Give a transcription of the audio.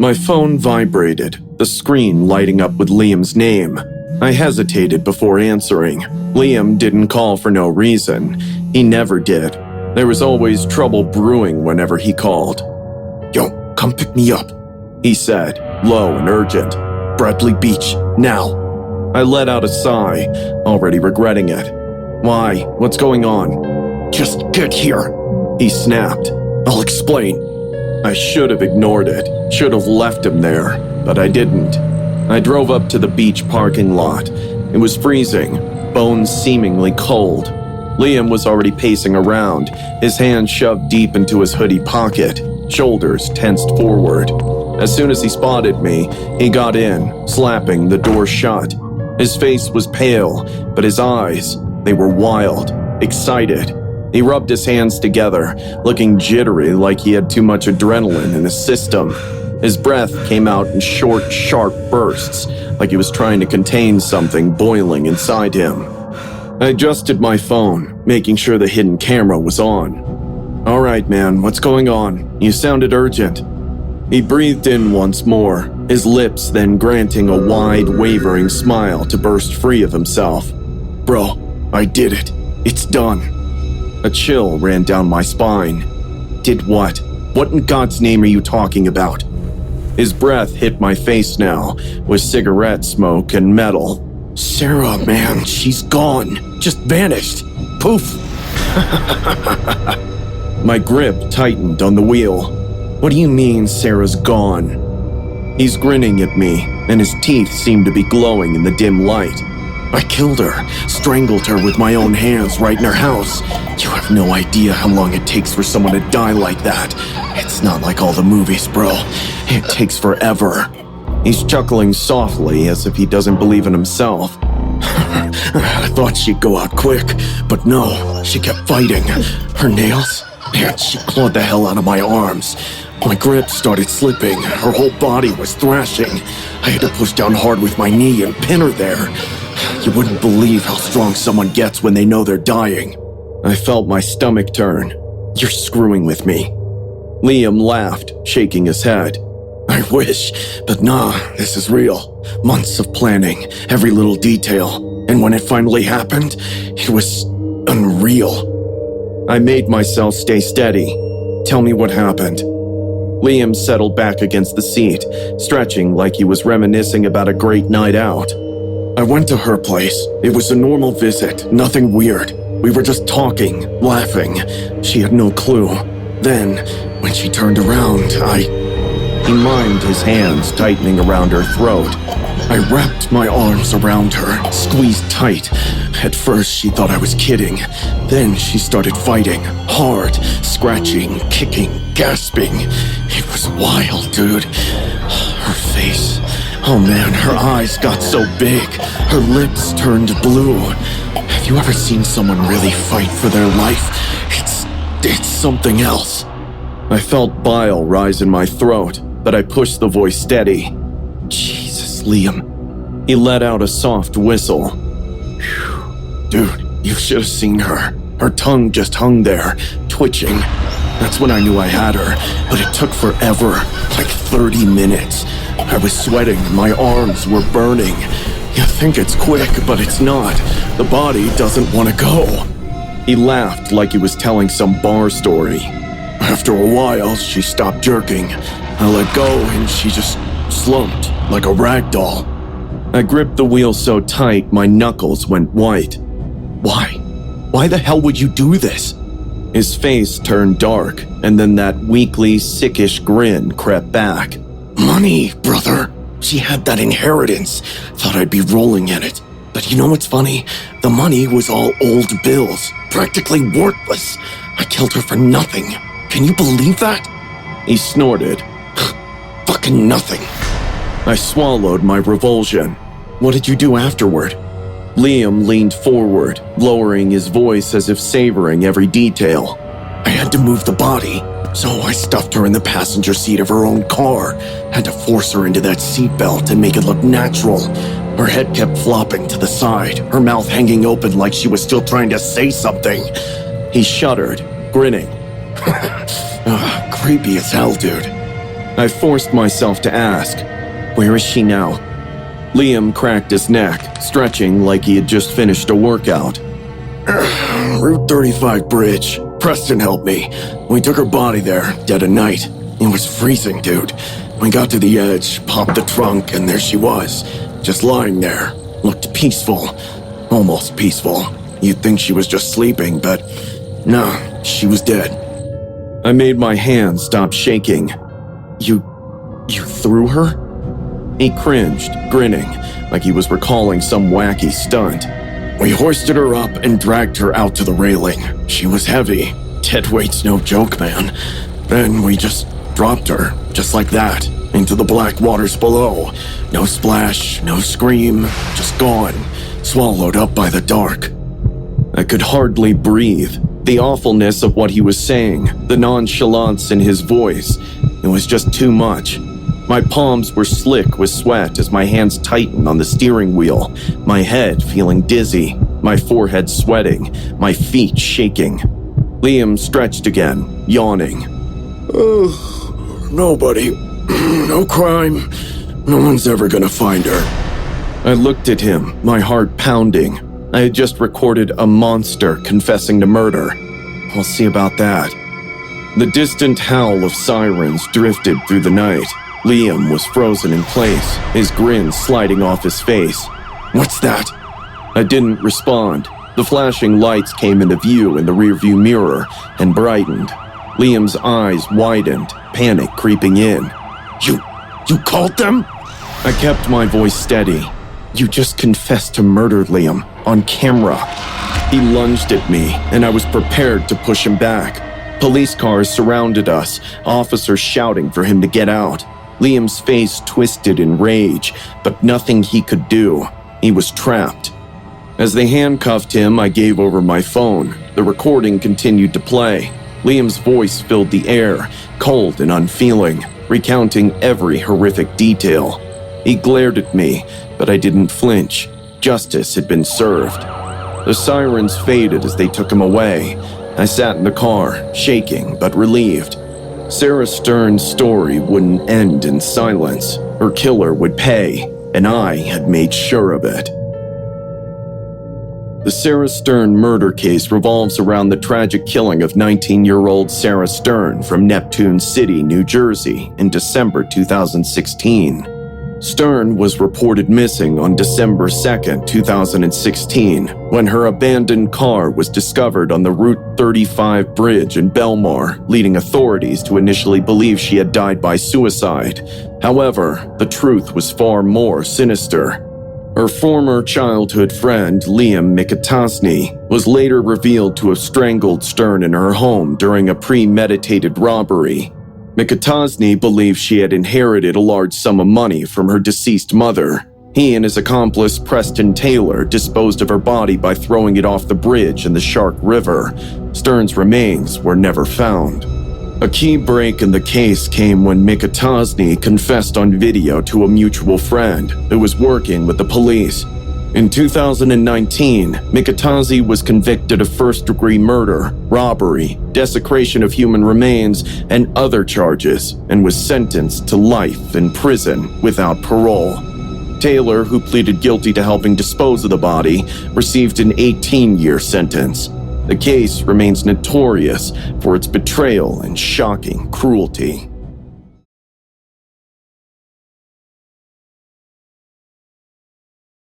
My phone vibrated, the screen lighting up with Liam's name. I hesitated before answering. Liam didn't call for no reason. He never did. There was always trouble brewing whenever he called. "Yo, come pick me up," he said, low and urgent. "Bradley Beach, now." I let out a sigh, already regretting it. "Why? What's going on?" "Just get here," he snapped. "I'll explain." I should have ignored it, should have left him there, but I didn't. I drove up to the beach parking lot. It was freezing, bones seemingly cold. Liam was already pacing around, his hand shoved deep into his hoodie pocket, shoulders tensed forward. As soon as he spotted me, he got in, slapping the door shut. His face was pale, but his eyes, they were wild, excited. He rubbed his hands together, looking jittery like he had too much adrenaline in his system. His breath came out in short, sharp bursts, like he was trying to contain something boiling inside him. I adjusted my phone, making sure the hidden camera was on. "All right, man, what's going on? You sounded urgent." He breathed in once more, his lips then granting a wide, wavering smile to burst free of himself. "Bro, I did it. It's done." A chill ran down my spine. "Did what? What in God's name are you talking about?" His breath hit my face now, with cigarette smoke and metal. "Sarah, man, she's gone. Just vanished. Poof." My grip tightened on the wheel. "What do you mean Sarah's gone?" He's grinning at me, and his teeth seem to be glowing in the dim light. "I killed her, strangled her with my own hands right in her house. You have no idea how long it takes for someone to die like that. It's not like all the movies, bro. It takes forever." He's chuckling softly as if he doesn't believe in himself. "I thought she'd go out quick, but no, she kept fighting. Her nails, man, she clawed the hell out of my arms. My grip started slipping, her whole body was thrashing. I had to push down hard with my knee and pin her there. You wouldn't believe how strong someone gets when they know they're dying." I felt my stomach turn. "You're screwing with me." Liam laughed, shaking his head. "I wish, but nah, this is real. Months of planning, every little detail. And when it finally happened, it was unreal." I made myself stay steady. "Tell me what happened." Liam settled back against the seat, stretching like he was reminiscing about a great night out. "I went to her place. It was a normal visit, nothing weird. We were just talking, laughing. She had no clue. Then, when she turned around, He mimed his hands tightening around her throat. I wrapped my arms around her, squeezed tight. At first, she thought I was kidding. Then she started fighting, hard, scratching, kicking, gasping. It was wild, dude. Her face. Oh man, her eyes got so big. Her lips turned blue. Have you ever seen someone really fight for their life? It's something else. I felt bile rise in my throat, but I pushed the voice steady. Jesus, Liam. He let out a soft whistle. Whew. Dude, you should have seen her. Her tongue just hung there, twitching. That's when I knew I had her, but it took forever, like 30 minutes. I was sweating, my arms were burning. You think it's quick, but it's not. The body doesn't want to go. He laughed like he was telling some bar story. After a while, she stopped jerking. I let go and she just slumped like a rag doll. I gripped the wheel so tight my knuckles went white. Why? Why the hell would you do this? His face turned dark, and then that weakly, sickish grin crept back. Money, brother. She had that inheritance. Thought I'd be rolling in it. But you know what's funny? The money was all old bills, practically worthless. I killed her for nothing. Can you believe that? He snorted. Fucking nothing. I swallowed my revulsion. What did you do afterward? Liam leaned forward, lowering his voice as if savoring every detail. I had to move the body, so I stuffed her in the passenger seat of her own car. Had to force her into that seatbelt and make it look natural. Her head kept flopping to the side, her mouth hanging open like she was still trying to say something. He shuddered, grinning. Creepy as hell, dude. I forced myself to ask, "Where is she now?" Liam cracked his neck, stretching like he had just finished a workout. "Route 35 bridge. Preston helped me. We took her body there, dead of night. It was freezing, dude. We got to the edge, popped the trunk, and there she was. Just lying there. Looked peaceful. Almost peaceful. You'd think she was just sleeping, but no, she was dead." I made my hand stop shaking. You threw her?" He cringed, grinning, like he was recalling some wacky stunt. "We hoisted her up and dragged her out to the railing. She was heavy. Dead weight's no joke, man. Then we just dropped her, just like that, into the black waters below. No splash, no scream, just gone, swallowed up by the dark." I could hardly breathe. The awfulness of what he was saying, the nonchalance in his voice, it was just too much. My palms were slick with sweat as my hands tightened on the steering wheel, my head feeling dizzy, my forehead sweating, my feet shaking. Liam stretched again, yawning. "Nobody. No crime. No one's ever gonna find her." I looked at him, my heart pounding. I had just recorded a monster confessing to murder. We'll see about that. The distant howl of sirens drifted through the night. Liam was frozen in place, his grin sliding off his face. "What's that?" I didn't respond. The flashing lights came into view in the rearview mirror and brightened. Liam's eyes widened, panic creeping in. You called them?" I kept my voice steady. "You just confessed to murder, Liam, on camera." He lunged at me, and I was prepared to push him back. Police cars surrounded us, officers shouting for him to get out. Liam's face twisted in rage, but nothing he could do. He was trapped. As they handcuffed him, I gave over my phone. The recording continued to play. Liam's voice filled the air, cold and unfeeling, recounting every horrific detail. He glared at me, but I didn't flinch. Justice had been served. The sirens faded as they took him away. I sat in the car, shaking but relieved. Sarah Stern's story wouldn't end in silence. Her killer would pay, and I had made sure of it. The Sarah Stern murder case revolves around the tragic killing of 19-year-old Sarah Stern from Neptune City, New Jersey, in December 2016. Stern was reported missing on December 2, 2016, when her abandoned car was discovered on the Route 35 bridge in Belmar, leading authorities to initially believe she had died by suicide. However, the truth was far more sinister. Her former childhood friend, Liam Mikatosny, was later revealed to have strangled Stern in her home during a premeditated robbery. Mikatosny believed she had inherited a large sum of money from her deceased mother. He and his accomplice Preston Taylor disposed of her body by throwing it off the bridge in the Shark River. Stern's remains were never found. A key break in the case came when Mikatosny confessed on video to a mutual friend who was working with the police. In 2019, Mikatosny was convicted of first-degree murder, robbery, desecration of human remains, and other charges, and was sentenced to life in prison without parole. Taylor, who pleaded guilty to helping dispose of the body, received an 18-year sentence. The case remains notorious for its betrayal and shocking cruelty.